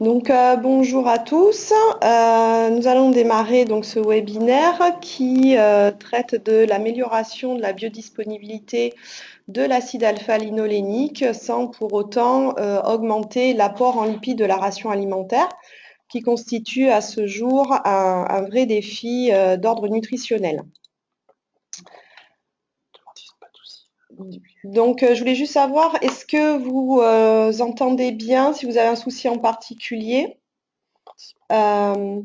Bonjour à tous. Nous allons démarrer donc ce webinaire qui traite de l'amélioration de la biodisponibilité de l'acide alpha-linolénique sans pour autant augmenter l'apport en lipides de la ration alimentaire, qui constitue à ce jour un vrai défi d'ordre nutritionnel. Je voulais juste savoir, est-ce que vous entendez bien, si vous avez un souci en particulier? Euh,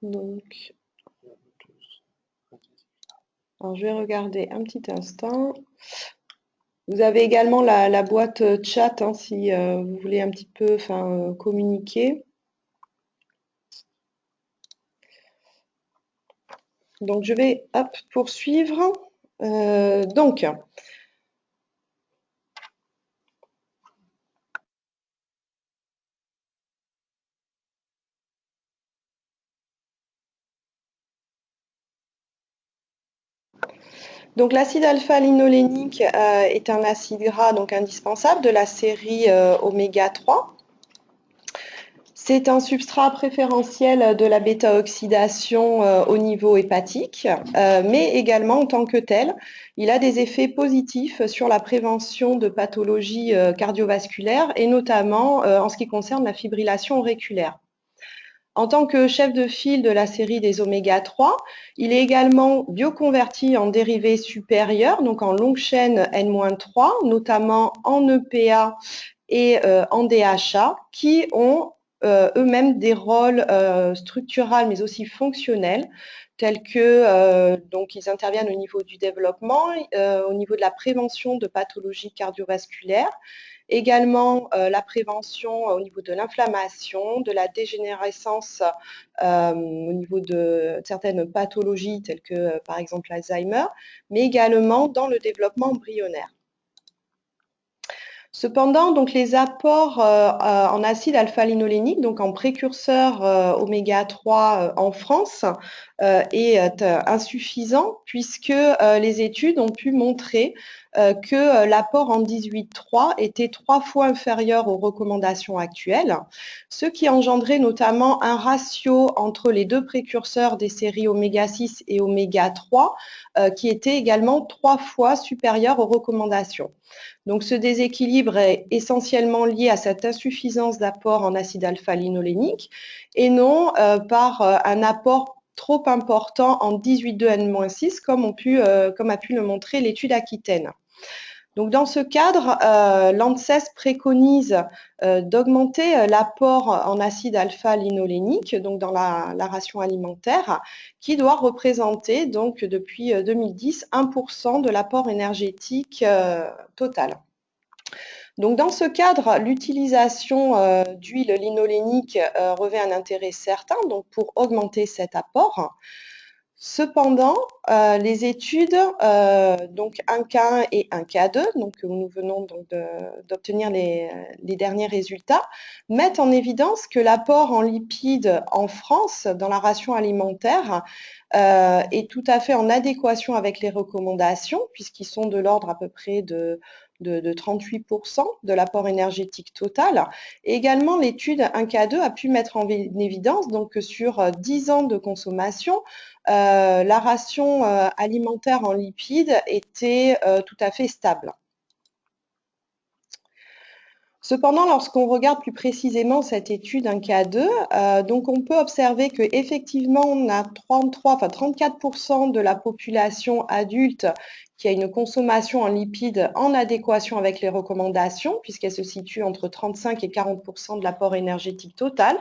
donc, alors, je vais regarder un petit instant. Vous avez également la boîte chat hein, si vous voulez un petit peu communiquer. Donc, je vais poursuivre. Euh, donc, l'acide alpha-linolénique est un acide gras donc indispensable de la série oméga 3. C'est un substrat préférentiel de la bêta-oxydation au niveau hépatique, mais également en tant que tel, il a des effets positifs sur la prévention de pathologies cardiovasculaires et notamment en ce qui concerne la fibrillation auriculaire. En tant que chef de file de la série des oméga 3, il est également bioconverti en dérivés supérieurs, donc en longue chaîne N-3, notamment en EPA et en DHA, qui ont eux-mêmes des rôles structurels mais aussi fonctionnels, tels que donc ils interviennent au niveau du développement, au niveau de la prévention de pathologies cardiovasculaires, également la prévention au niveau de l'inflammation, de la dégénérescence au niveau de certaines pathologies telles que par exemple l'Alzheimer, mais également dans le développement embryonnaire. Cependant, donc les apports en acide alpha-linolénique, donc en précurseur oméga 3 en France, est insuffisant puisque les études ont pu montrer que l'apport en 18,3 était 3 fois inférieur aux recommandations actuelles, ce qui engendrait notamment un ratio entre les deux précurseurs des séries oméga 6 et oméga 3 qui était également 3 fois supérieur aux recommandations. Donc ce déséquilibre est essentiellement lié à cette insuffisance d'apport en acide alpha-linolénique et non par un apport trop important en 18,2N-6 comme a pu le montrer l'étude Aquitaine. Donc dans ce cadre, l'ANSES préconise d'augmenter l'apport en acide alpha-linolénique donc dans la ration alimentaire qui doit représenter donc depuis 2010 1% de l'apport énergétique total. Donc dans ce cadre, l'utilisation d'huile linolénique revêt un intérêt certain donc pour augmenter cet apport. Cependant, les études, donc 1K1 et 1K2, donc nous venons d'obtenir les derniers résultats, mettent en évidence que l'apport en lipides en France dans la ration alimentaire est tout à fait en adéquation avec les recommandations, puisqu'ils sont de l'ordre à peu près de 38% de l'apport énergétique total. Et également, l'étude 1K2 a pu mettre en évidence donc, que sur 10 ans de consommation, la ration alimentaire en lipides était tout à fait stable. Cependant, lorsqu'on regarde plus précisément cette étude 1K2, donc on peut observer qu'effectivement, on a 34% de la population adulte qui a une consommation en lipides en adéquation avec les recommandations, puisqu'elle se situe entre 35 et 40% de l'apport énergétique total.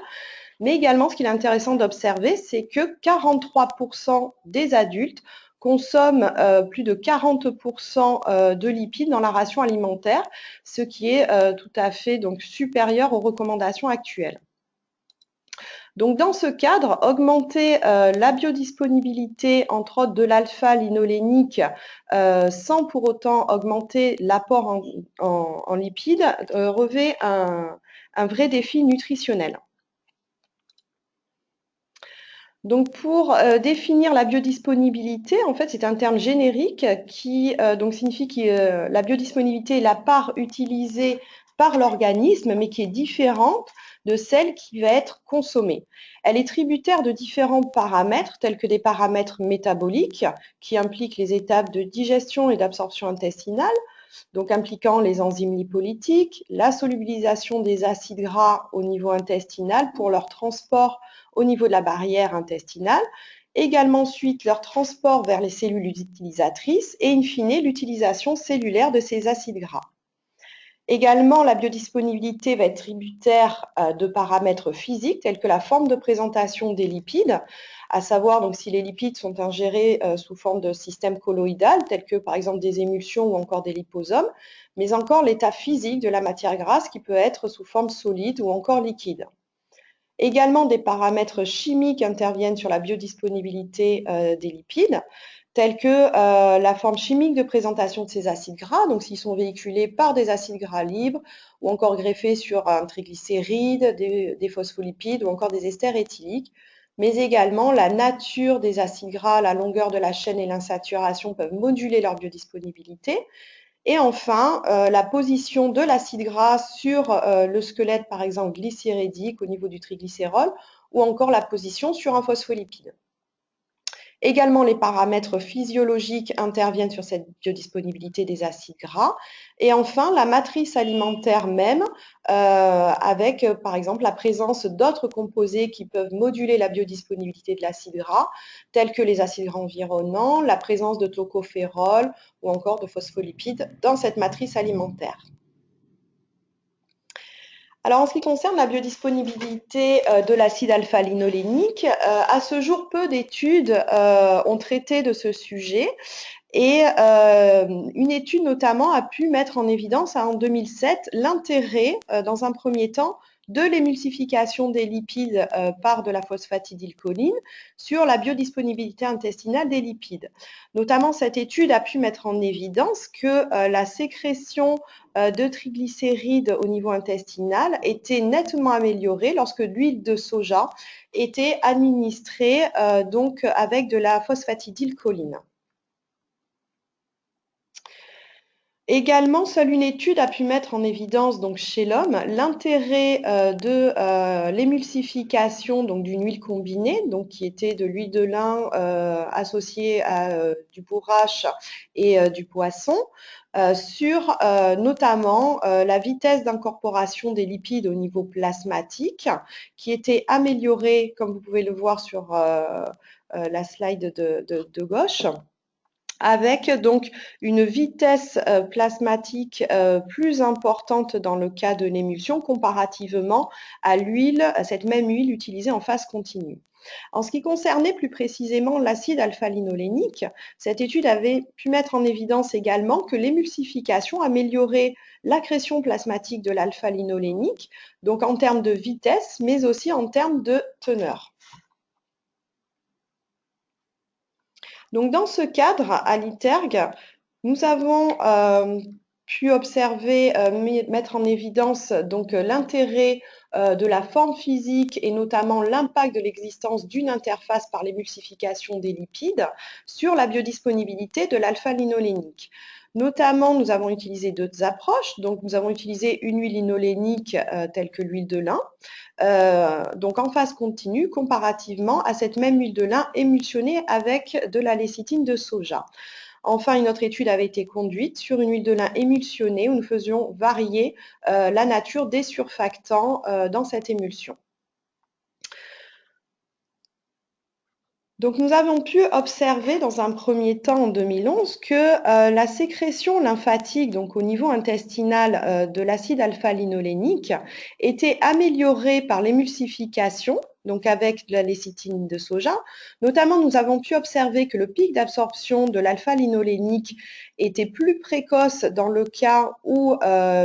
Mais également, ce qu'il est intéressant d'observer, c'est que 43% des adultes consomment plus de 40% de lipides dans la ration alimentaire, ce qui est tout à fait donc, supérieur aux recommandations actuelles. Donc dans ce cadre, augmenter la biodisponibilité, entre autres de l'alpha-linolénique, sans pour autant augmenter l'apport en lipides, revêt un vrai défi nutritionnel. Donc pour définir la biodisponibilité, en fait, c'est un terme générique qui donc signifie que la biodisponibilité est la part utilisée par l'organisme, mais qui est différente de celle qui va être consommée. Elle est tributaire de différents paramètres, tels que des paramètres métaboliques, qui impliquent les étapes de digestion et d'absorption intestinale, donc impliquant les enzymes lipolytiques, la solubilisation des acides gras au niveau intestinal pour leur transport au niveau de la barrière intestinale, également ensuite leur transport vers les cellules utilisatrices et in fine l'utilisation cellulaire de ces acides gras. Également, la biodisponibilité va être tributaire de paramètres physiques tels que la forme de présentation des lipides, à savoir donc si les lipides sont ingérés sous forme de système colloïdal, tels que par exemple des émulsions ou encore des liposomes, mais encore l'état physique de la matière grasse qui peut être sous forme solide ou encore liquide. Également, des paramètres chimiques interviennent sur la biodisponibilité des lipides, tels que la forme chimique de présentation de ces acides gras, donc s'ils sont véhiculés par des acides gras libres ou encore greffés sur un triglycéride, des phospholipides ou encore des esters éthyliques, mais également la nature des acides gras, la longueur de la chaîne et l'insaturation peuvent moduler leur biodisponibilité. Et enfin, la position de l'acide gras sur le squelette, par exemple glycéridique au niveau du triglycérol, ou encore la position sur un phospholipide. Également, les paramètres physiologiques interviennent sur cette biodisponibilité des acides gras. Et enfin, la matrice alimentaire même, avec par exemple la présence d'autres composés qui peuvent moduler la biodisponibilité de l'acide gras, tels que les acides gras environnants, la présence de tocophérols ou encore de phospholipides dans cette matrice alimentaire. Alors, en ce qui concerne la biodisponibilité de l'acide alpha-linolénique, à ce jour, peu d'études ont traité de ce sujet et une étude notamment a pu mettre en évidence en 2007 l'intérêt, dans un premier temps, de l'émulsification des lipides par de la phosphatidylcholine sur la biodisponibilité intestinale des lipides. Notamment, cette étude a pu mettre en évidence que la sécrétion de triglycérides au niveau intestinal était nettement améliorée lorsque l'huile de soja était administrée donc avec de la phosphatidylcholine. Également, seule une étude a pu mettre en évidence donc chez l'homme l'intérêt de l'émulsification donc d'une huile combinée, donc qui était de l'huile de lin associée à du bourrache et du poisson, sur notamment la vitesse d'incorporation des lipides au niveau plasmatique, qui était améliorée, comme vous pouvez le voir sur la slide de gauche, avec donc une vitesse plasmatique plus importante dans le cas de l'émulsion comparativement à l'huile, à cette même huile utilisée en phase continue. En ce qui concernait plus précisément l'acide alpha-linolénique, cette étude avait pu mettre en évidence également que l'émulsification améliorait l'accrétion plasmatique de l'alpha-linolénique, donc en termes de vitesse, mais aussi en termes de teneur. Donc, dans ce cadre, à l'ITERG, nous avons pu observer, mettre en évidence donc l'intérêt de la forme physique et notamment l'impact de l'existence d'une interface par l'émulsification des lipides sur la biodisponibilité de l'alpha-linolénique. Notamment, nous avons utilisé d'autres approches. Donc, nous avons utilisé une huile linolénique telle que l'huile de lin, donc en phase continue comparativement à cette même huile de lin émulsionnée avec de la lécithine de soja. Enfin, une autre étude avait été conduite sur une huile de lin émulsionnée où nous faisions varier la nature des surfactants dans cette émulsion. Donc, nous avons pu observer dans un premier temps en 2011 que la sécrétion lymphatique, donc au niveau intestinal de l'acide alpha-linolénique, était améliorée par l'émulsification, donc avec de la lécithine de soja. Notamment, nous avons pu observer que le pic d'absorption de l'alpha-linolénique était plus précoce dans le cas où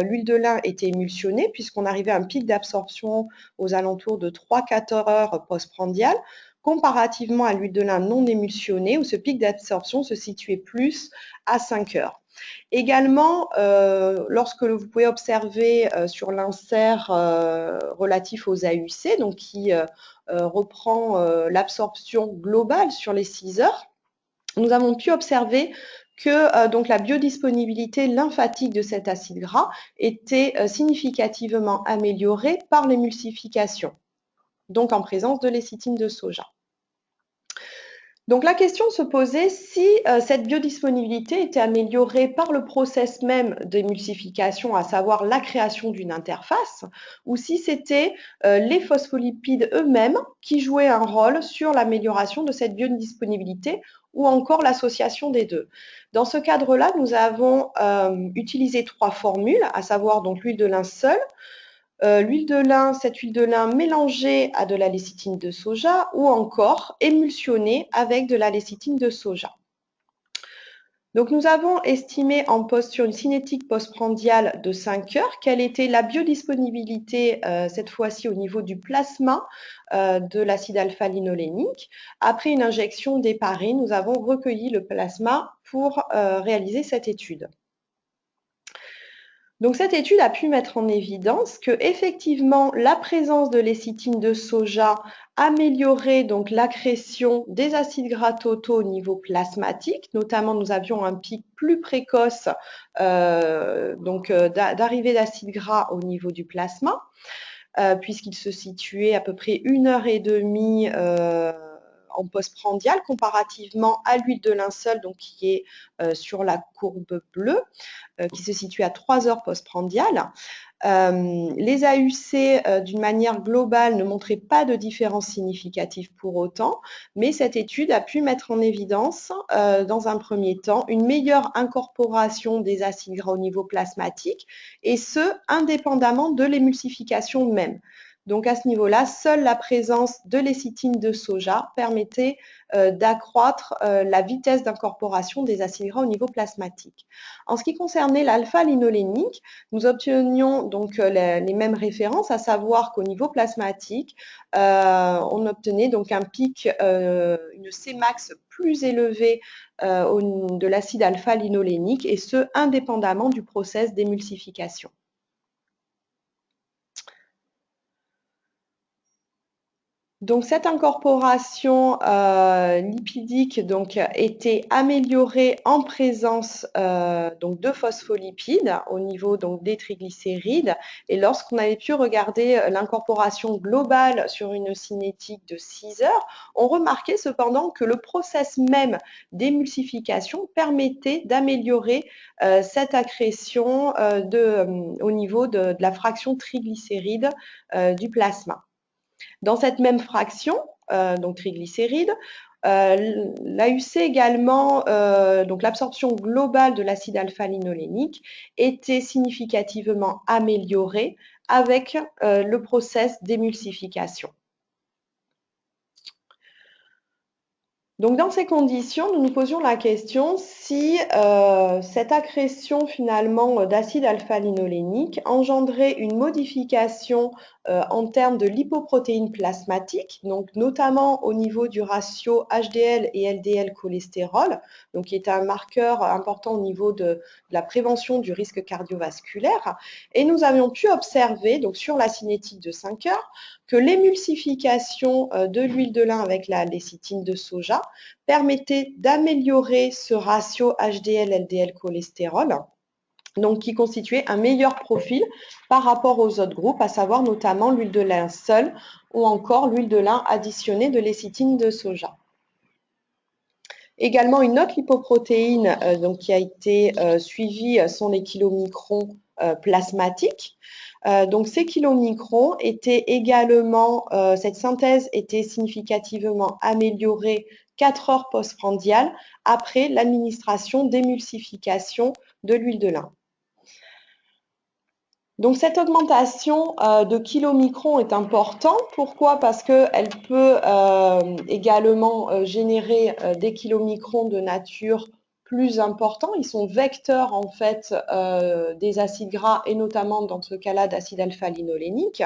l'huile de lin était émulsionnée, puisqu'on arrivait à un pic d'absorption aux alentours de 3-4 heures postprandiales, comparativement à l'huile de lin non émulsionnée, où ce pic d'absorption se situait plus à 5 heures. Également, lorsque vous pouvez observer sur l'insert relatif aux AUC, donc qui reprend l'absorption globale sur les 6 heures, nous avons pu observer que donc la biodisponibilité lymphatique de cet acide gras était significativement améliorée par l'émulsification, donc en présence de lécithine de soja. Donc la question se posait si cette biodisponibilité était améliorée par le process même d'émulsification, à savoir la création d'une interface, ou si c'était les phospholipides eux-mêmes qui jouaient un rôle sur l'amélioration de cette biodisponibilité, ou encore l'association des deux. Dans ce cadre-là, nous avons utilisé 3 formules, à savoir donc l'huile de lin seule, l'huile de lin, cette huile de lin mélangée à de la lécithine de soja ou encore émulsionnée avec de la lécithine de soja. Donc nous avons estimé sur une cinétique postprandiale de 5 heures quelle était la biodisponibilité cette fois-ci au niveau du plasma de l'acide alpha-linolénique. Après une injection d'héparine, nous avons recueilli le plasma pour réaliser cette étude. Donc cette étude a pu mettre en évidence que effectivement la présence de lécithine de soja améliorait donc l'accrétion des acides gras totaux au niveau plasmatique. Notamment, nous avions un pic plus précoce d'arrivée d'acides gras au niveau du plasma, puisqu'il se situait à peu près 1h30 en postprandial comparativement à l'huile de lin seule, donc qui est sur la courbe bleue, qui se situe à 3 heures postprandiales. Les AUC, d'une manière globale, ne montraient pas de différence significative pour autant, mais cette étude a pu mettre en évidence, dans un premier temps, une meilleure incorporation des acides gras au niveau plasmatique, et ce, indépendamment de l'émulsification même. Donc à ce niveau-là, seule la présence de lécithine de soja permettait d'accroître la vitesse d'incorporation des acides gras au niveau plasmatique. En ce qui concernait l'alpha-linolénique, nous obtenions donc les mêmes références, à savoir qu'au niveau plasmatique, on obtenait donc un pic, une Cmax plus élevée de l'acide alpha-linolénique, et ce, indépendamment du process d'émulsification. Donc cette incorporation lipidique était améliorée en présence de phospholipides au niveau des triglycérides, et lorsqu'on avait pu regarder l'incorporation globale sur une cinétique de 6 heures, on remarquait cependant que le process même d'émulsification permettait d'améliorer cette accrétion au niveau de la fraction triglycéride du plasma. Dans cette même fraction, donc triglycérides, l'AUC également, donc l'absorption globale de l'acide alpha-linolénique était significativement améliorée avec le process d'émulsification. Donc dans ces conditions, nous nous posions la question si cette accrétion finalement d'acide alpha-linolénique engendrait une modification en termes de lipoprotéines plasmatiques, donc notamment au niveau du ratio HDL et LDL cholestérol, donc qui est un marqueur important au niveau de la prévention du risque cardiovasculaire. Et nous avions pu observer, donc sur la cinétique de 5 heures, que l'émulsification de l'huile de lin avec la lécithine de soja permettait d'améliorer ce ratio HDL-LDL cholestérol, donc qui constituait un meilleur profil par rapport aux autres groupes, à savoir notamment l'huile de lin seule ou encore l'huile de lin additionnée de lécithine de soja. Également, une autre lipoprotéine qui a été suivie sont les kilomicrons plasmatiques. Donc ces kilomicrons étaient également, cette synthèse était significativement améliorée 4 heures postprandiales après l'administration d'émulsification de l'huile de lin. Donc cette augmentation de kilomicrons est importante. Pourquoi? Parce qu'elle peut également générer des kilomicrons de nature plus importants. Ils sont vecteurs en fait des acides gras et notamment dans ce cas-là d'acide alpha-linolénique.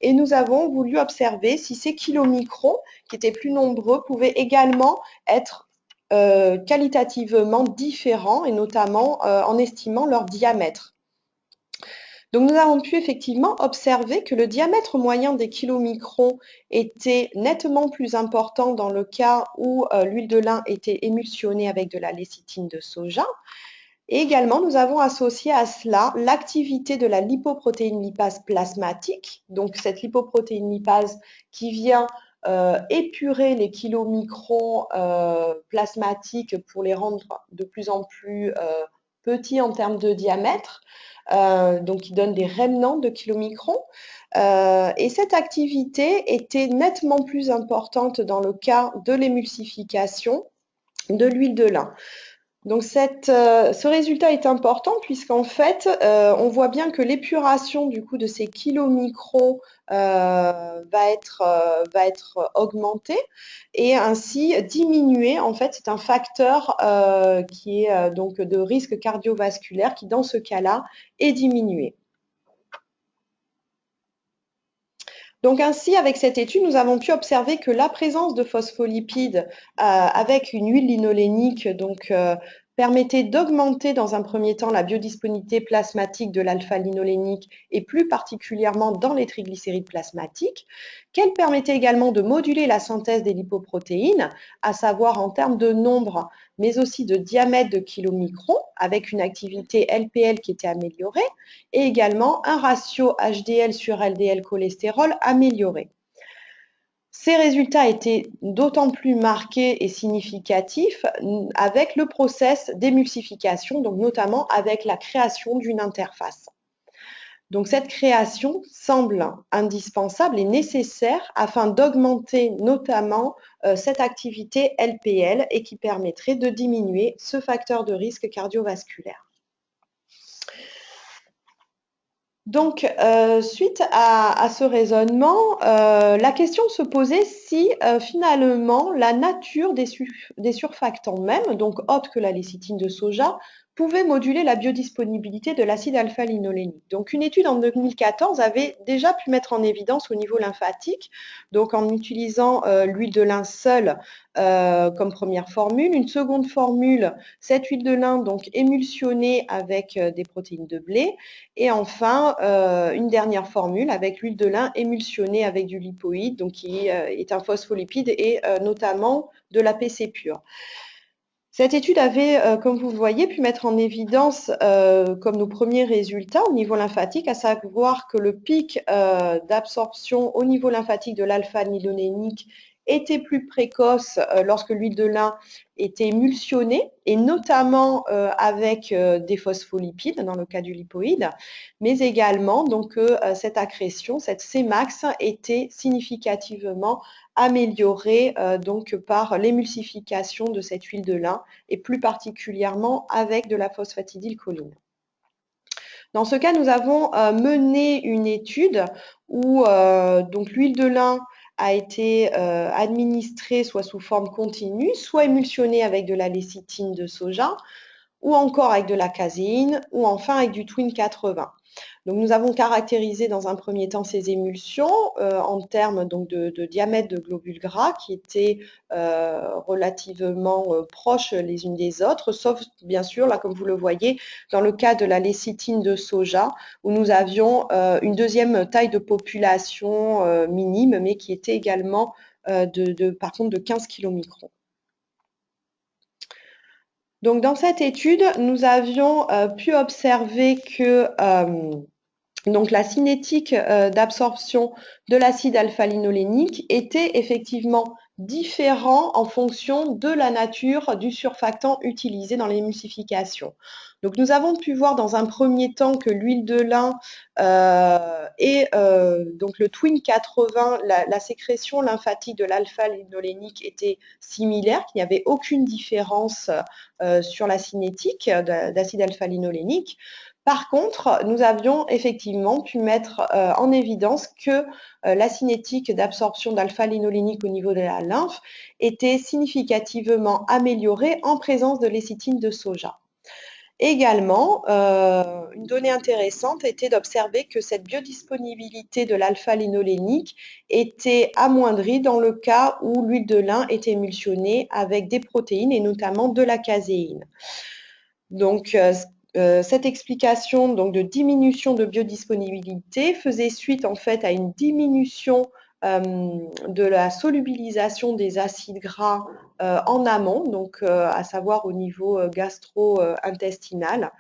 Et nous avons voulu observer si ces kilomicrons, qui étaient plus nombreux, pouvaient également être qualitativement différents et notamment en estimant leur diamètre. Donc nous avons pu effectivement observer que le diamètre moyen des kilomicrons était nettement plus important dans le cas où l'huile de lin était émulsionnée avec de la lécithine de soja. Et également, nous avons associé à cela l'activité de la lipoprotéine lipase plasmatique, donc cette lipoprotéine lipase qui vient épurer les kilomicrons plasmatiques pour les rendre de plus en plus petits en termes de diamètre, donc qui donne des rémanents de kilomicrons. Et cette activité était nettement plus importante dans le cas de l'émulsification de l'huile de lin. Donc ce résultat est important puisqu'en fait, on voit bien que l'épuration du coup de ces kilomicrons va être augmentée et ainsi diminuée. En fait, c'est un facteur qui est donc de risque cardiovasculaire qui, dans ce cas-là, est diminué. Donc ainsi, avec cette étude, nous avons pu observer que la présence de phospholipides avec une huile linolénique permettait d'augmenter dans un premier temps la biodisponibilité plasmatique de l'alpha-linolénique et plus particulièrement dans les triglycérides plasmatiques, qu'elle permettait également de moduler la synthèse des lipoprotéines, à savoir en termes de nombre, mais aussi de diamètre de kilomicrons, avec une activité LPL qui était améliorée, et également un ratio HDL sur LDL cholestérol amélioré. Ces résultats étaient d'autant plus marqués et significatifs avec le process d'émulsification, donc notamment avec la création d'une interface. Donc cette création semble indispensable et nécessaire afin d'augmenter notamment cette activité LPL et qui permettrait de diminuer ce facteur de risque cardiovasculaire. Donc, suite à ce raisonnement, la question se posait si finalement la nature des surfactants même, donc autres que la lécithine de soja, pouvait moduler la biodisponibilité de l'acide alpha-linolénique. Donc, une étude en 2014 avait déjà pu mettre en évidence au niveau lymphatique, donc en utilisant l'huile de lin seule comme première formule. Une seconde formule, cette huile de lin donc émulsionnée avec des protéines de blé. Et enfin, une dernière formule avec l'huile de lin émulsionnée avec du lipoïde, donc qui est un phospholipide et notamment de l'APC pur. Cette étude avait, comme vous le voyez, pu mettre en évidence comme nos premiers résultats au niveau lymphatique, à savoir que le pic d'absorption au niveau lymphatique de l'alpha-linolénique était plus précoce lorsque l'huile de lin était émulsionnée, et notamment avec des phospholipides dans le cas du lipoïde, mais également donc cette accrétion, cette Cmax, était significativement améliorée donc par l'émulsification de cette huile de lin et plus particulièrement avec de la phosphatidylcholine. Dans ce cas, nous avons mené une étude où donc l'huile de lin a été administrée soit sous forme continue, soit émulsionnée avec de la lécithine de soja, ou encore avec de la caséine, ou enfin avec du Twin 80. Donc, nous avons caractérisé dans un premier temps ces émulsions en termes donc, de diamètre de globules gras qui étaient relativement proches les unes des autres, sauf bien sûr, là comme vous le voyez, dans le cas de la lécithine de soja, où nous avions une deuxième taille de population minime, mais qui était également par contre de 15 kilomicrons. Donc, dans cette étude, nous avions pu observer que donc la cinétique d'absorption de l'acide alpha-linolénique était effectivement différent en fonction de la nature du surfactant utilisé dans l'émulsification. Donc nous avons pu voir dans un premier temps que l'huile de lin et donc le Twin 80, la sécrétion lymphatique de l'alpha-linolénique était similaire, qu'il n'y avait aucune différence sur la cinétique d'acide alpha-linolénique. Par contre, nous avions effectivement pu mettre en évidence que la cinétique d'absorption d'alpha-linolénique au niveau de la lymphe était significativement améliorée en présence de lécithine de soja. Également, une donnée intéressante était d'observer que cette biodisponibilité de l'alpha-linolénique était amoindrie dans le cas où l'huile de lin était émulsionnée avec des protéines et notamment de la caséine. Donc, cette explication donc, de diminution de biodisponibilité faisait suite en fait à une diminution de la solubilisation des acides gras en amont, donc à savoir au niveau gastro-intestinal,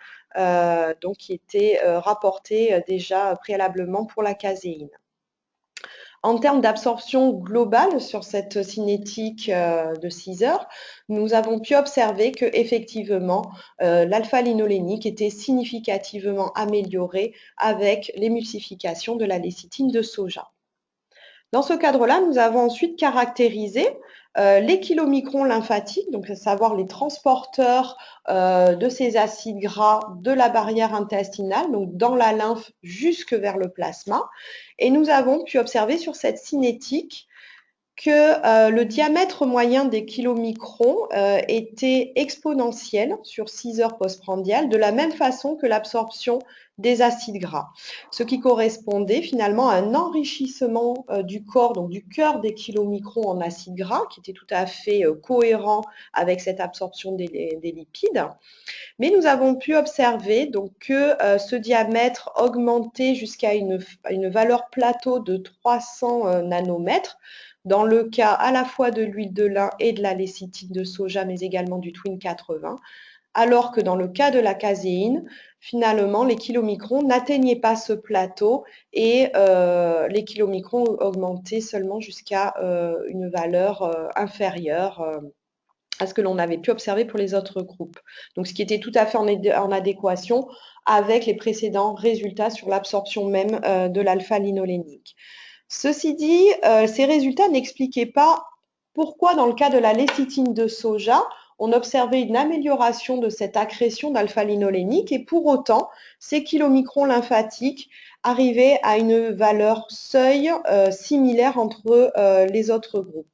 donc qui était rapporté déjà préalablement pour la caséine. En termes d'absorption globale sur cette cinétique de 6 heures, nous avons pu observer que effectivement l'alpha-linolénique était significativement amélioré avec l'émulsification de la lécithine de soja. Dans ce cadre-là, nous avons ensuite caractérisé les kilomicrons lymphatiques, donc à savoir les transporteurs de ces acides gras de la barrière intestinale, donc dans la lymphe jusque vers le plasma. Et nous avons pu observer sur cette cinétique que le diamètre moyen des kilomicrons était exponentiel sur 6 heures postprandiales, de la même façon que l'absorption des acides gras, ce qui correspondait finalement à un enrichissement du corps, donc du cœur des kilomicrons en acides gras, qui était tout à fait cohérent avec cette absorption des lipides. Mais nous avons pu observer donc que ce diamètre augmentait jusqu'à une valeur plateau de 300 nanomètres dans le cas à la fois de l'huile de lin et de la lécithine de soja, mais également du Twin 80, alors que dans le cas de la caséine, finalement, les kilomicrons n'atteignaient pas ce plateau et les kilomicrons augmentaient seulement jusqu'à une valeur inférieure à ce que l'on avait pu observer pour les autres groupes. Donc, ce qui était tout à fait en adéquation avec les précédents résultats sur l'absorption même de l'alpha-linolénique. Ceci dit, ces résultats n'expliquaient pas pourquoi, dans le cas de la lécithine de soja, on observait une amélioration de cette accrétion d'alpha-linolénique et pour autant, ces kilomicrons lymphatiques arrivaient à une valeur seuil similaire entre les autres groupes.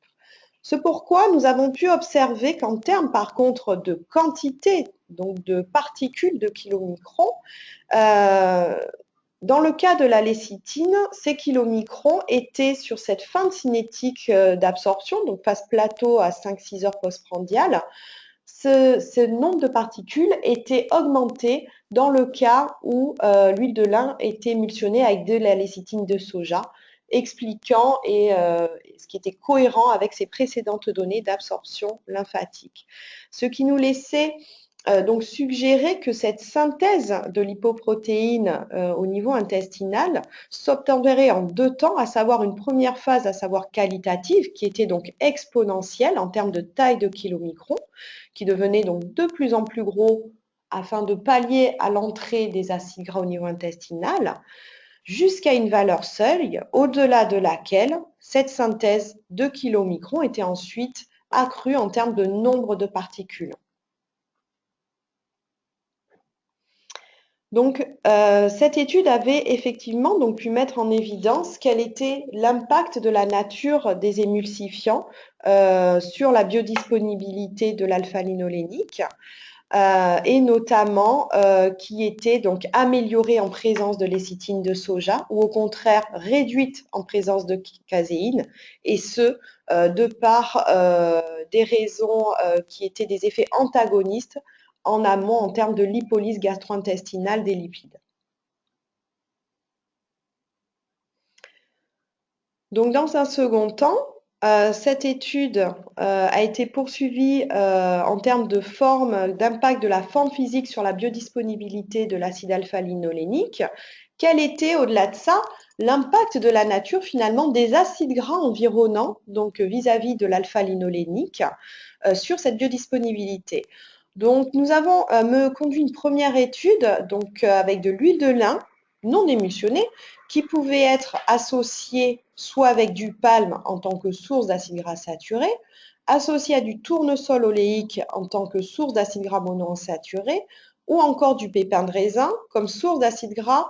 C'est pourquoi nous avons pu observer qu'en termes par contre de quantité, donc de particules de kilomicrons, dans le cas de la lécithine, ces kilomicrons étaient sur cette fin de cinétique d'absorption, donc phase plateau à 5-6 heures postprandiales. Ce nombre de particules était augmenté dans le cas où l'huile de lin était émulsionnée avec de la lécithine de soja, expliquant et ce qui était cohérent avec ces précédentes données d'absorption lymphatique. Ce qui nous laissait donc suggérer que cette synthèse de lipoprotéines au niveau intestinal s'obtiendrait en 2 temps, à savoir une première phase, à savoir qualitative, qui était donc exponentielle en termes de taille de kilomicrons, qui devenait donc de plus en plus gros afin de pallier à l'entrée des acides gras au niveau intestinal, jusqu'à une valeur seuil, au-delà de laquelle cette synthèse de kilomicrons était ensuite accrue en termes de nombre de particules. Donc, cette étude avait effectivement donc pu mettre en évidence quel était l'impact de la nature des émulsifiants sur la biodisponibilité de l'alpha-linolénique et notamment qui était donc améliorée en présence de lécithine de soja ou au contraire réduite en présence de caséine et ce de par des raisons qui étaient des effets antagonistes en amont en termes de lipolyse gastro-intestinale des lipides. Donc, dans un second temps, cette étude a été poursuivie en termes de forme, d'impact de la forme physique sur la biodisponibilité de l'acide alpha-linolénique. Quel était, au-delà de ça, l'impact de la nature finalement des acides gras environnants, donc vis-à-vis de l'alpha-linolénique, sur cette biodisponibilité? Donc, nous avons conduit une première étude donc, avec de l'huile de lin non émulsionnée qui pouvait être associée soit avec du palme en tant que source d'acides gras saturés, associée à du tournesol oléique en tant que source d'acides gras monoinsaturés, ou encore du pépin de raisin comme source d'acide gras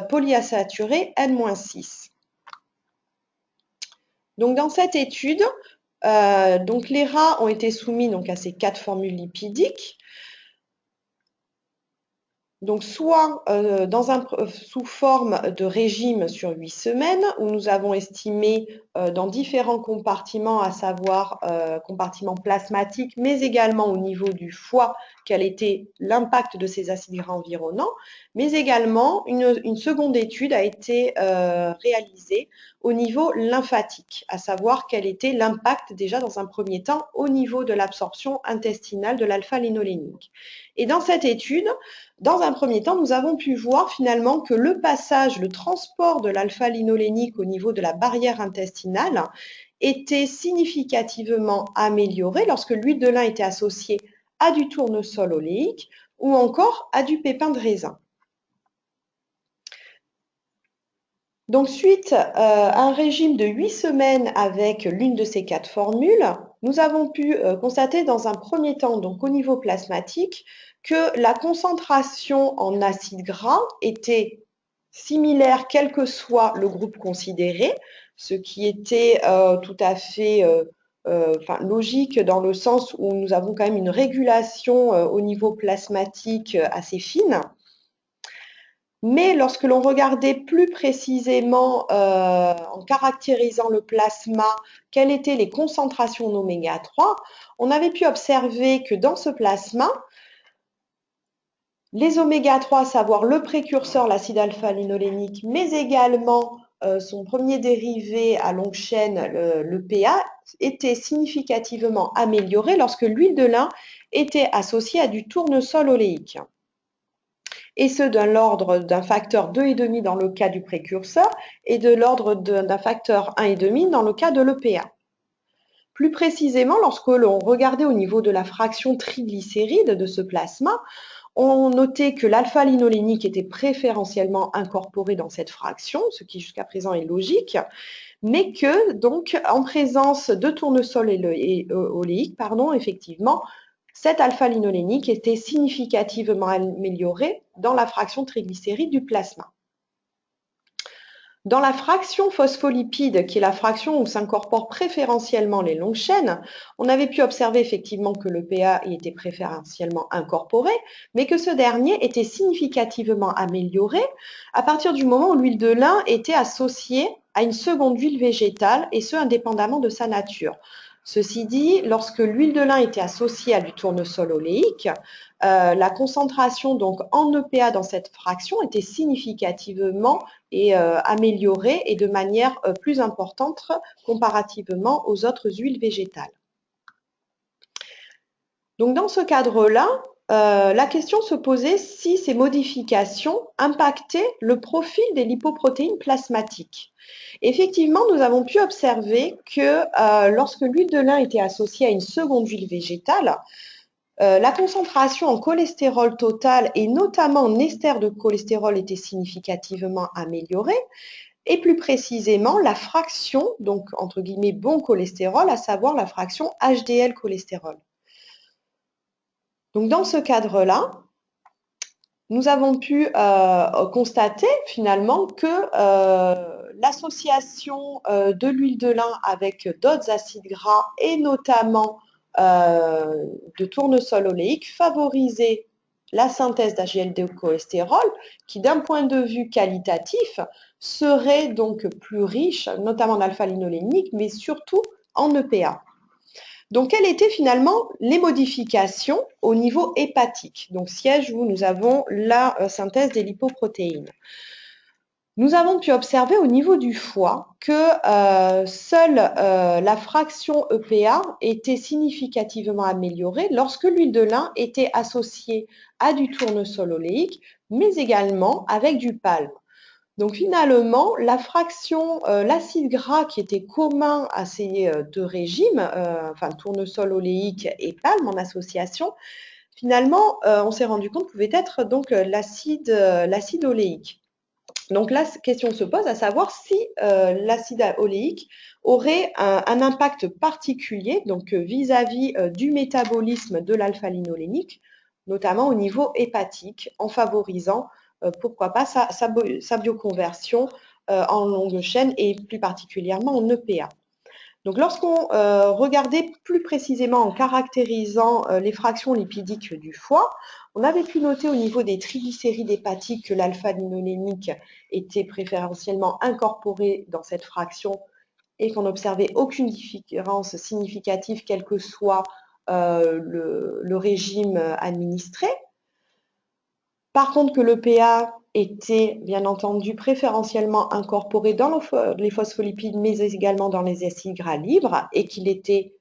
polyinsaturé N-6. Donc dans cette étude, donc les rats ont été soumis donc à ces 4 formules lipidiques. Donc soit sous forme de régime sur 8 semaines, où nous avons estimé dans différents compartiments, à savoir compartiments plasmatiques, mais également au niveau du foie, quel était l'impact de ces acides gras environnants, mais également une seconde étude a été réalisée au niveau lymphatique, à savoir quel était l'impact déjà dans un premier temps au niveau de l'absorption intestinale de l'alpha-linolénique. Et dans cette étude, dans un premier temps, nous avons pu voir finalement que le passage, le transport de l'alpha-linolénique au niveau de la barrière intestinale était significativement amélioré lorsque l'huile de lin était associée à du tournesol oléique ou encore à du pépin de raisin. Donc, suite à un régime de 8 semaines avec l'une de ces 4 formules, nous avons pu constater dans un premier temps, donc au niveau plasmatique, que la concentration en acides gras était similaire quel que soit le groupe considéré, ce qui était tout à fait logique dans le sens où nous avons quand même une régulation au niveau plasmatique assez fine. Mais lorsque l'on regardait plus précisément, en caractérisant le plasma, quelles étaient les concentrations en oméga 3, on avait pu observer que dans ce plasma, les oméga 3, à savoir le précurseur, l'acide alpha-linolénique, mais également son premier dérivé à longue chaîne, le PA, étaient significativement améliorés lorsque l'huile de lin était associée à du tournesol oléique. Et ce de l'ordre d'un facteur 2,5 dans le cas du précurseur et de l'ordre d'un facteur 1,5 dans le cas de l'EPA. Plus précisément, lorsque l'on regardait au niveau de la fraction triglycéride de ce plasma, on notait que l'alpha-linolénique était préférentiellement incorporé dans cette fraction, ce qui jusqu'à présent est logique, mais que donc en présence de tournesol oléique, effectivement, cet alpha-linolénique était significativement amélioré dans la fraction triglycéride du plasma. Dans la fraction phospholipide, qui est la fraction où s'incorporent préférentiellement les longues chaînes, on avait pu observer effectivement que le PA y était préférentiellement incorporé, mais que ce dernier était significativement amélioré à partir du moment où l'huile de lin était associée à une seconde huile végétale, et ce indépendamment de sa nature. Ceci dit, lorsque l'huile de lin était associée à du tournesol oléique, la concentration donc en EPA dans cette fraction était significativement améliorée et de manière plus importante comparativement aux autres huiles végétales. Donc dans ce cadre-là, la question se posait si ces modifications impactaient le profil des lipoprotéines plasmatiques. Effectivement, nous avons pu observer que lorsque l'huile de lin était associée à une seconde huile végétale, la concentration en cholestérol total et notamment en ester de cholestérol était significativement améliorée, et plus précisément la fraction, donc entre guillemets bon cholestérol, à savoir la fraction HDL cholestérol. Donc dans ce cadre-là, nous avons pu constater finalement que l'association de l'huile de lin avec d'autres acides gras et notamment de tournesol oléique favorisait la synthèse d'HDL-cholestérol qui, d'un point de vue qualitatif, serait donc plus riche, notamment en alpha-linolénique, mais surtout en EPA. Donc, quelles étaient finalement les modifications au niveau hépatique? Donc, siège où nous avons la synthèse des lipoprotéines. Nous avons pu observer au niveau du foie que seule la fraction EPA était significativement améliorée lorsque l'huile de lin était associée à du tournesol oléique, mais également avec du palme. Donc finalement, la fraction, l'acide gras qui était commun à ces deux régimes, tournesol oléique et palme en association, finalement, on s'est rendu compte pouvait être donc l'acide oléique. Donc la question se pose à savoir si l'acide oléique aurait un impact particulier donc vis-à-vis du métabolisme de l'alpha-linolénique notamment au niveau hépatique, en favorisant, pourquoi pas, sa bioconversion en longue chaîne et plus particulièrement en EPA. Donc, lorsqu'on regardait plus précisément en caractérisant les fractions lipidiques du foie, on avait pu noter au niveau des triglycérides hépatiques que l'alpha-linolénique était préférentiellement incorporé dans cette fraction et qu'on n'observait aucune différence significative quel que soit le régime administré. Par contre, que l'EPA était bien entendu préférentiellement incorporé dans les phospholipides, mais également dans les acides gras libres, et qu'il était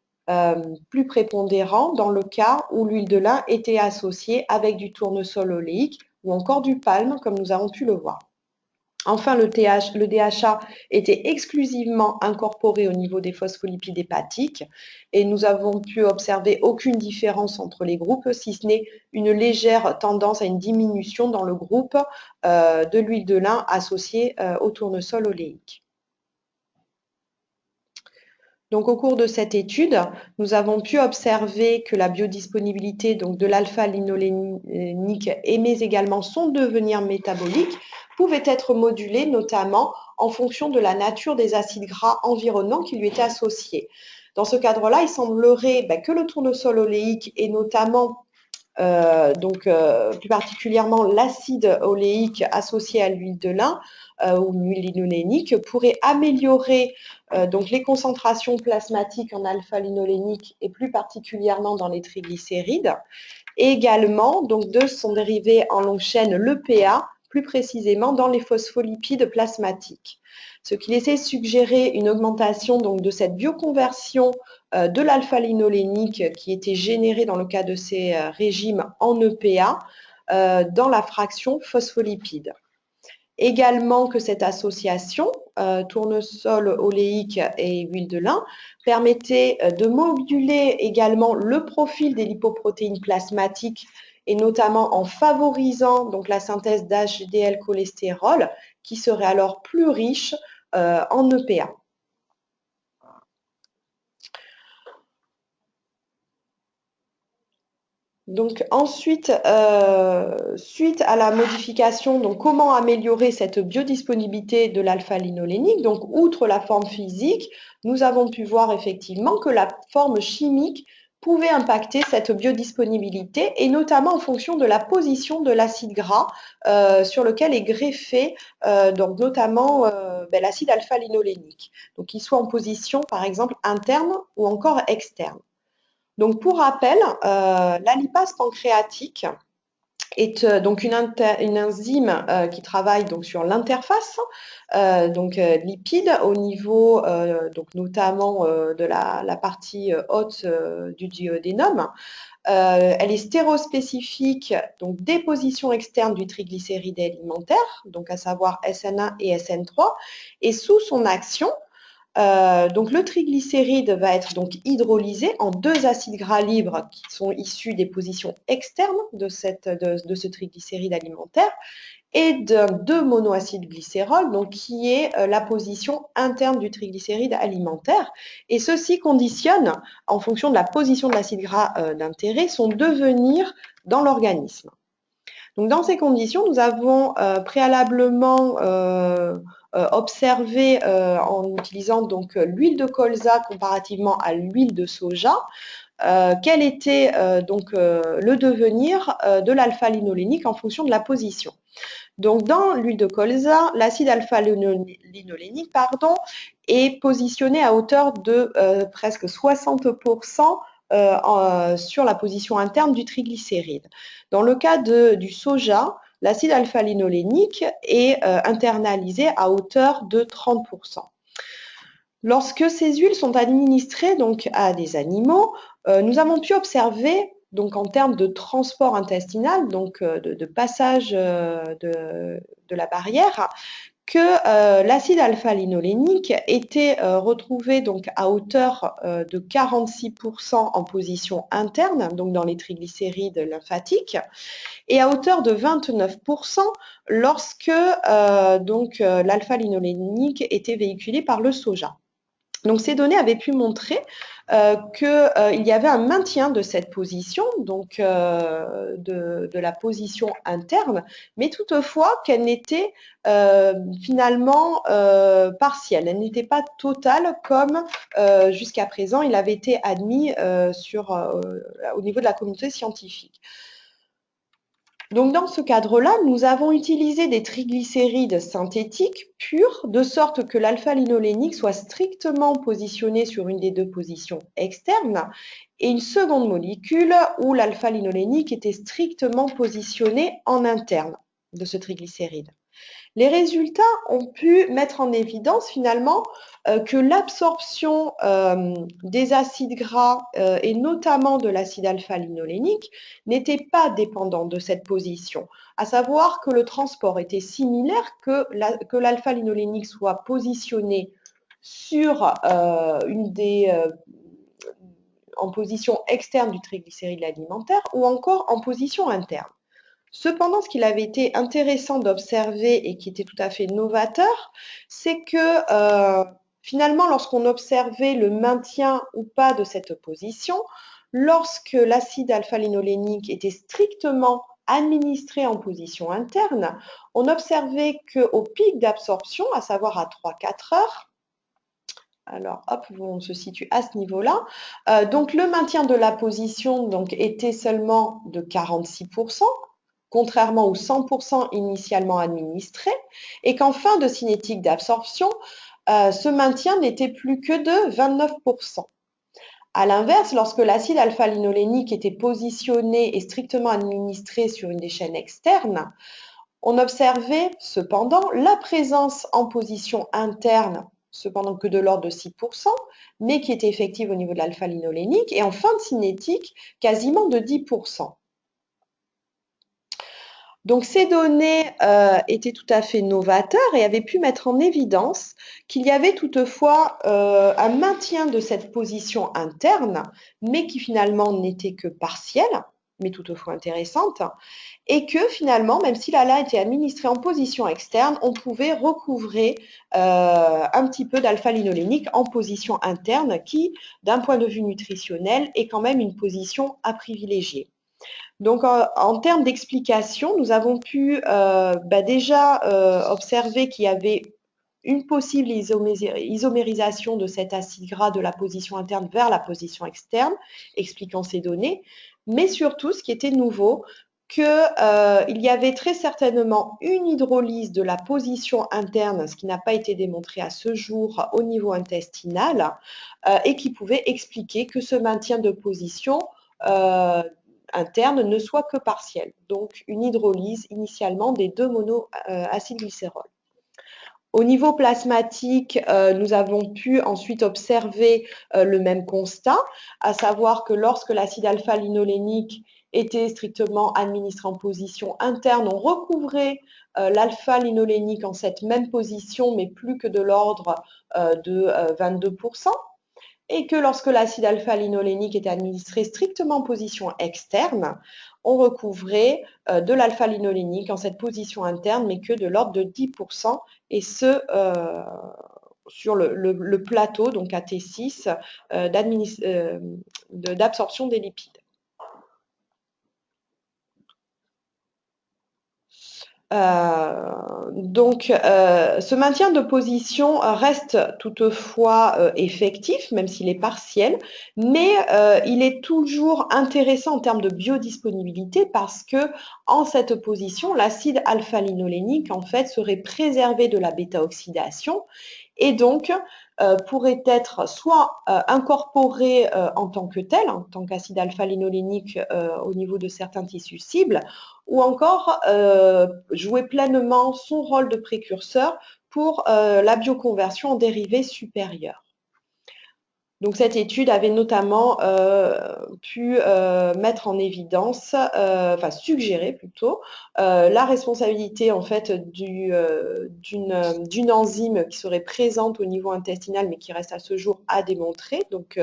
plus prépondérant dans le cas où l'huile de lin était associée avec du tournesol oléique ou encore du palme, comme nous avons pu le voir. Enfin, le DHA était exclusivement incorporé au niveau des phospholipides hépatiques et nous avons pu observer aucune différence entre les groupes, si ce n'est une légère tendance à une diminution dans le groupe de l'huile de lin associée au tournesol oléique. Donc, au cours de cette étude, nous avons pu observer que la biodisponibilité donc, de l'alpha-linolénique mais également son devenir métabolique pouvait être modulée notamment en fonction de la nature des acides gras environnants qui lui étaient associés. Dans ce cadre-là, il semblerait que le tournesol oléique et notamment plus particulièrement l'acide oléique associé à l'huile de lin ou l'huile linolénique pourrait améliorer donc les concentrations plasmatiques en alpha-linolénique et plus particulièrement dans les triglycérides. Et également, donc de son dérivé en longue chaîne, l'EPA, plus précisément dans les phospholipides plasmatiques. Ce qui laissait suggérer une augmentation donc, de cette bioconversion de l'alpha-linolénique qui était générée dans le cas de ces régimes en EPA dans la fraction phospholipide. Également que cette association tournesol oléique et huile de lin permettait de moduler également le profil des lipoprotéines plasmatiques et notamment en favorisant donc la synthèse d'HDL cholestérol qui serait alors plus riche en EPA. Donc ensuite, suite à la modification, donc comment améliorer cette biodisponibilité de l'alpha-linolénique? Donc outre la forme physique, nous avons pu voir effectivement que la forme chimique pouvait impacter cette biodisponibilité et notamment en fonction de la position de l'acide gras sur lequel est greffé donc notamment l'acide alpha-linolénique. Donc qu'il soit en position par exemple interne ou encore externe. Donc, pour rappel, la lipase pancréatique est donc une enzyme qui travaille donc sur l'interface lipide au niveau donc notamment de la partie haute du duodénum. Elle est stéréospécifique donc des positions externes du triglycéride alimentaire, donc à savoir SN1 et SN3, et sous son action, donc le triglycéride va être donc hydrolysé en deux acides gras libres qui sont issus des positions externes de ce triglycéride alimentaire et d'un 2-monoacide glycérol, donc qui est la position interne du triglycéride alimentaire. Et ceci conditionne, en fonction de la position de l'acide gras d'intérêt, son devenir dans l'organisme. Donc, dans ces conditions, nous avons préalablement observé en utilisant donc l'huile de colza comparativement à l'huile de soja, quel était le devenir de l'alpha-linolénique en fonction de la position. Donc, dans l'huile de colza, l'acide alpha-linolénique est positionné à hauteur de presque 60% sur la position interne du triglycéride. Dans le cas du soja, l'acide alpha-linolénique est internalisé à hauteur de 30%. Lorsque ces huiles sont administrées donc, à des animaux, nous avons pu observer donc en termes de transport intestinal, donc de passage de la barrière, que l'acide alpha-linolénique était retrouvé donc à hauteur de 46% en position interne, donc dans les triglycérides lymphatiques, et à hauteur de 29% lorsque l'alpha-linolénique était véhiculé par le soja. Donc ces données avaient pu montrer qu'il y avait un maintien de cette position, donc de la position interne, mais toutefois qu'elle n'était finalement partielle, elle n'était pas totale comme jusqu'à présent il avait été admis au niveau de la communauté scientifique. Donc dans ce cadre-là, nous avons utilisé des triglycérides synthétiques purs, de sorte que l'alpha-linolénique soit strictement positionné sur une des deux positions externes, et une seconde molécule où l'alpha-linolénique était strictement positionné en interne de ce triglycéride. Les résultats ont pu mettre en évidence finalement que l'absorption des acides gras et notamment de l'acide alpha-linolénique n'était pas dépendante de cette position, à savoir que le transport était similaire, que l'alpha-linolénique soit positionné sur en position externe du triglycéride alimentaire ou encore en position interne. Cependant, ce qu'il avait été intéressant d'observer et qui était tout à fait novateur, c'est que finalement, lorsqu'on observait le maintien ou pas de cette position, lorsque l'acide alpha-linolénique était strictement administré en position interne, on observait qu'au pic d'absorption, à savoir à 3-4 heures, alors hop, on se situe à ce niveau-là, donc le maintien de la position donc, était seulement de 46%, contrairement aux 100% initialement administrés, et qu'en fin de cinétique d'absorption, ce maintien n'était plus que de 29%. À l'inverse, lorsque l'acide alpha-linolénique était positionné et strictement administré sur une des chaînes externes, on observait cependant la présence en position interne, cependant que de l'ordre de 6%, mais qui était effective au niveau de l'alpha-linolénique, et en fin de cinétique, quasiment de 10%. Donc ces données étaient tout à fait novateurs et avaient pu mettre en évidence qu'il y avait toutefois un maintien de cette position interne, mais qui finalement n'était que partielle, mais toutefois intéressante, et que finalement, même si la était administrée en position externe, on pouvait recouvrer un petit peu d'alpha-linolénique en position interne, qui, d'un point de vue nutritionnel, est quand même une position à privilégier. Donc, en termes d'explication, nous avons pu déjà observer qu'il y avait une possible isomérisation de cet acide gras de la position interne vers la position externe, expliquant ces données, mais surtout, ce qui était nouveau, qu'il y avait très certainement une hydrolyse de la position interne, ce qui n'a pas été démontré à ce jour au niveau intestinal, et qui pouvait expliquer que ce maintien de position interne ne soit que partiel, donc une hydrolyse initialement des deux monoacylglycérol. Au niveau plasmatique, nous avons pu ensuite observer le même constat, à savoir que lorsque l'acide alpha-linolénique était strictement administré en position interne, on recouvrait l'alpha-linolénique en cette même position, mais plus que de l'ordre de 22%. Et que lorsque l'acide alpha-linolénique était administré strictement en position externe, on recouvrait de l'alpha-linolénique en cette position interne, mais que de l'ordre de 10%, et ce sur le plateau, donc à T6, d'absorption des lipides. Ce maintien de position reste toutefois effectif, même s'il est partiel, mais il est toujours intéressant en termes de biodisponibilité parce que en cette position, l'acide alpha-linolénique en fait serait préservé de la bêta-oxydation et donc pourrait être soit incorporé en tant que tel, en tant qu'acide alpha-linolénique au niveau de certains tissus cibles, ou encore jouer pleinement son rôle de précurseur pour la bioconversion en dérivés supérieurs. Donc cette étude avait notamment pu mettre en évidence, enfin suggérer plutôt, la responsabilité en fait d'une enzyme qui serait présente au niveau intestinal mais qui reste à ce jour à démontrer, donc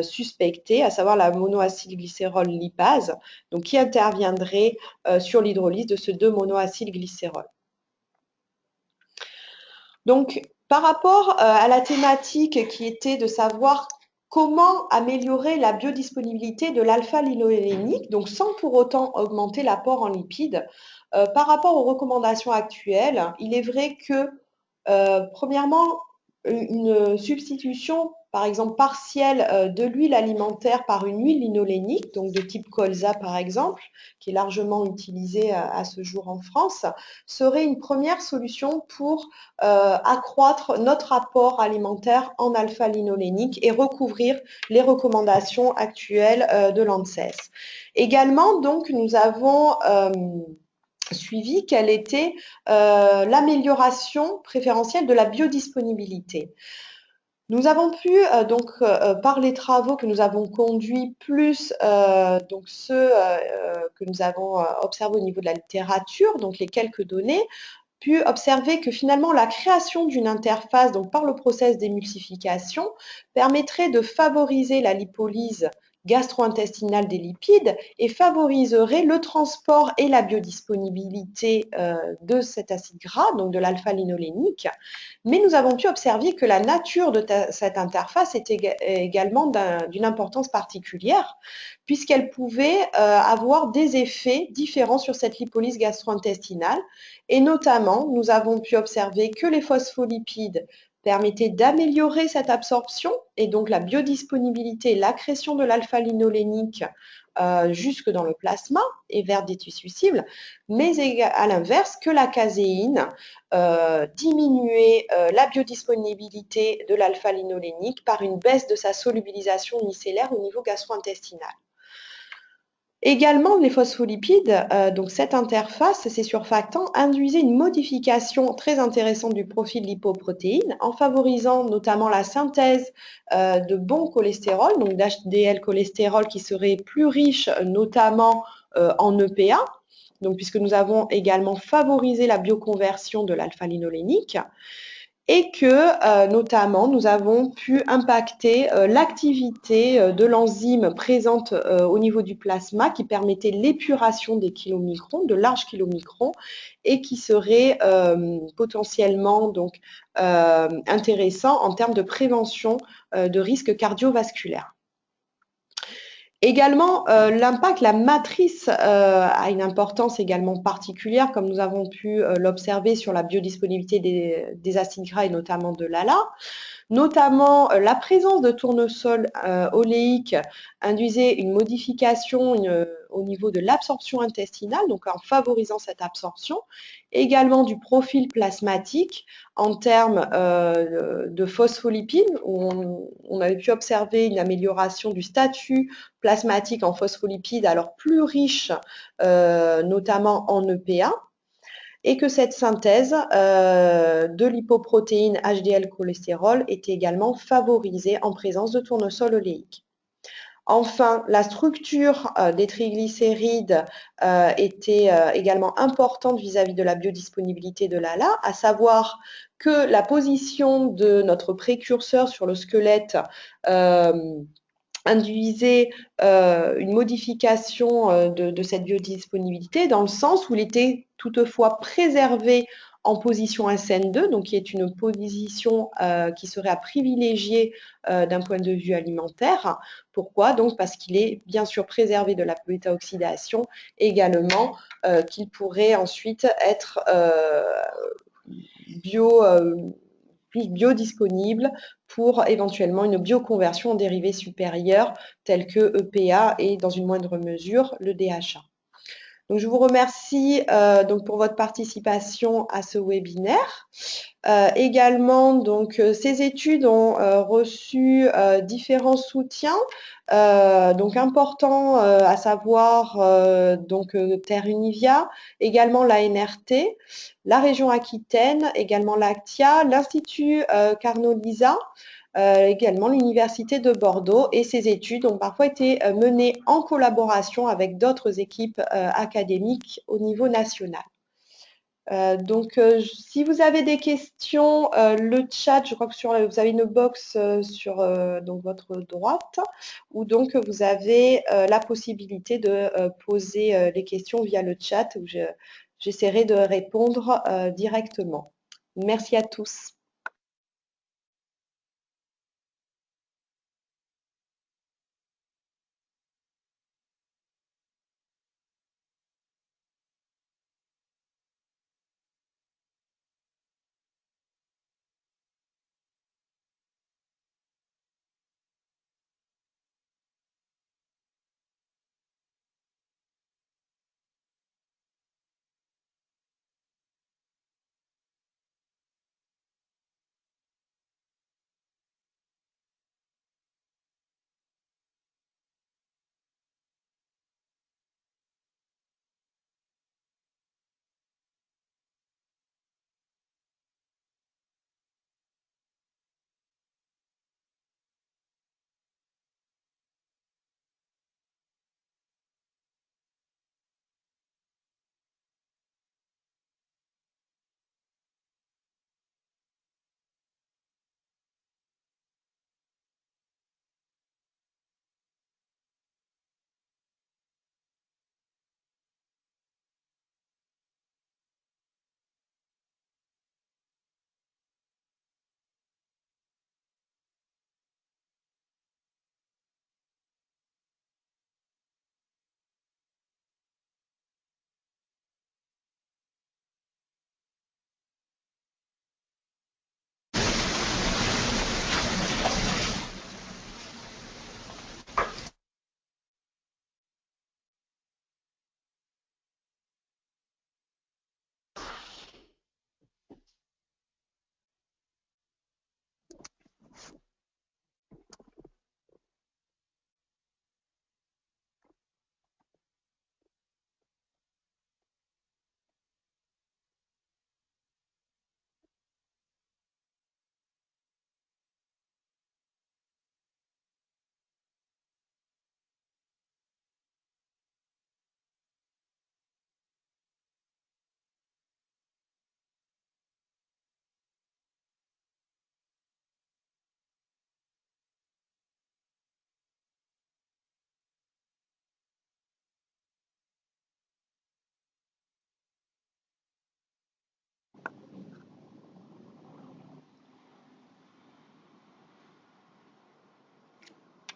suspectée, à savoir la monoacylglycérol lipase, donc qui interviendrait sur l'hydrolyse de ce 2-monoacylglycérol. Donc, Par rapport à la thématique qui était de savoir comment améliorer la biodisponibilité de l'alpha-linolénique, donc sans pour autant augmenter l'apport en lipides, par rapport aux recommandations actuelles, il est vrai que, premièrement, une substitution, par exemple partielle, de l'huile alimentaire par une huile linolénique, donc de type colza par exemple, qui est largement utilisée à ce jour en France, serait une première solution pour accroître notre apport alimentaire en alpha-linolénique et recouvrir les recommandations actuelles de l'ANSES. Également, donc, nous avons suivi quelle était l'amélioration préférentielle de la biodisponibilité. Nous avons pu, par les travaux que nous avons conduits, plus donc ceux que nous avons observés au niveau de la littérature, donc les quelques données, pu observer que finalement la création d'une interface, donc par le process d'émulsification, permettrait de favoriser la lipolyse gastro-intestinale des lipides et favoriserait le transport et la biodisponibilité de cet acide gras, donc de l'alpha-linolénique. Mais nous avons pu observer que la nature de cette interface était également d'une importance particulière, puisqu'elle pouvait avoir des effets différents sur cette lipolyse gastro-intestinale. Et notamment, nous avons pu observer que les phospholipides permettaient d'améliorer cette absorption et donc la biodisponibilité et l'accrétion de l'alpha-linolénique jusque dans le plasma et vers des tissus cibles, mais à l'inverse que la caséine diminuait la biodisponibilité de l'alpha-linolénique par une baisse de sa solubilisation micellaire au niveau gastro-intestinal. Également, les phospholipides, donc cette interface, ces surfactants, induisaient une modification très intéressante du profil lipoprotéine en favorisant notamment la synthèse de bons cholestérol, donc d'HDL cholestérol qui serait plus riche notamment en EPA, donc puisque nous avons également favorisé la bioconversion de l'alpha-linolénique et que notamment nous avons pu impacter l'activité de l'enzyme présente au niveau du plasma qui permettait l'épuration des kilomicrons, de larges kilomicrons, et qui serait potentiellement donc intéressant en termes de prévention de risques cardiovasculaires. Également, l'impact, la matrice a une importance également particulière, comme nous avons pu l'observer sur la biodisponibilité des acides gras et notamment de l'ALA. Notamment, la présence de tournesol oléique induisait une modification au niveau de l'absorption intestinale, donc en favorisant cette absorption, également du profil plasmatique en termes de phospholipides, où on avait pu observer une amélioration du statut plasmatique en phospholipides, alors plus riche notamment en EPA, et que cette synthèse de lipoprotéines HDL cholestérol était également favorisée en présence de tournesol oléique. Enfin, la structure des triglycérides était également importante vis-à-vis de la biodisponibilité de l'ALA, à savoir que la position de notre précurseur sur le squelette induisait une modification de cette biodisponibilité dans le sens où il était toutefois préservé en position SN2, donc qui est une position qui serait à privilégier d'un point de vue alimentaire. Pourquoi? Donc parce qu'il est bien sûr préservé de la bêta-oxydation, également qu'il pourrait ensuite être plus biodisponible pour éventuellement une bioconversion en dérivés supérieurs tels que EPA et dans une moindre mesure le DHA. Donc, je vous remercie donc pour votre participation à ce webinaire. Également, donc, ces études ont reçu différents soutiens, donc importants à savoir donc Terre Univia, également la NRT, la région Aquitaine, également l'Actia, l'Institut Carnot-Lisa, également l'Université de Bordeaux, et ces études ont parfois été menées en collaboration avec d'autres équipes académiques au niveau national. Si vous avez des questions, le chat, je crois que vous avez une box sur donc votre droite, où donc vous avez la possibilité de poser les questions via le chat, où j'essaierai de répondre directement. Merci à tous.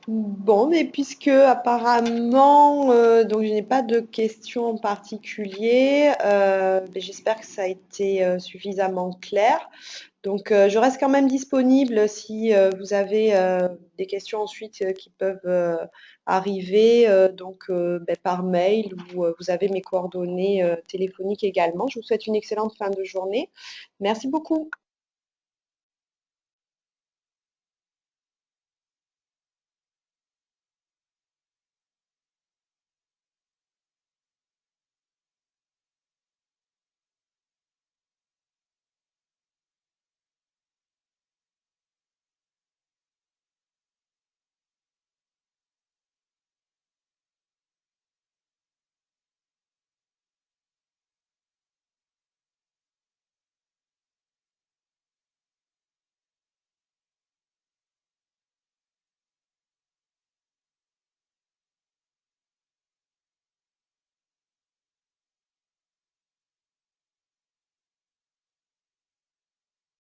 Bon, mais puisque apparemment, donc je n'ai pas de questions en particulier, mais j'espère que ça a été suffisamment clair. Donc, je reste quand même disponible si vous avez des questions ensuite qui peuvent arriver, ben, par mail ou vous avez mes coordonnées téléphoniques également. Je vous souhaite une excellente fin de journée. Merci beaucoup.